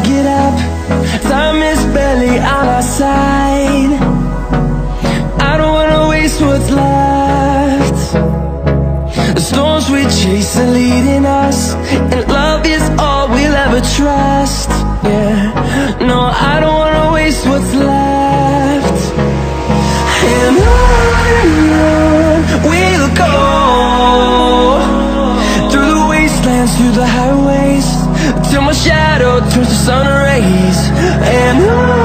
get up. Time is barely on our side. I don't wanna waste what's left. The storms we chase are leading us, and love is all we'll ever trust. Yeah, no, I don't wanna waste what's left. And on we'll go, through the wastelands, through the highways, till my shadow turns to sun rays. And on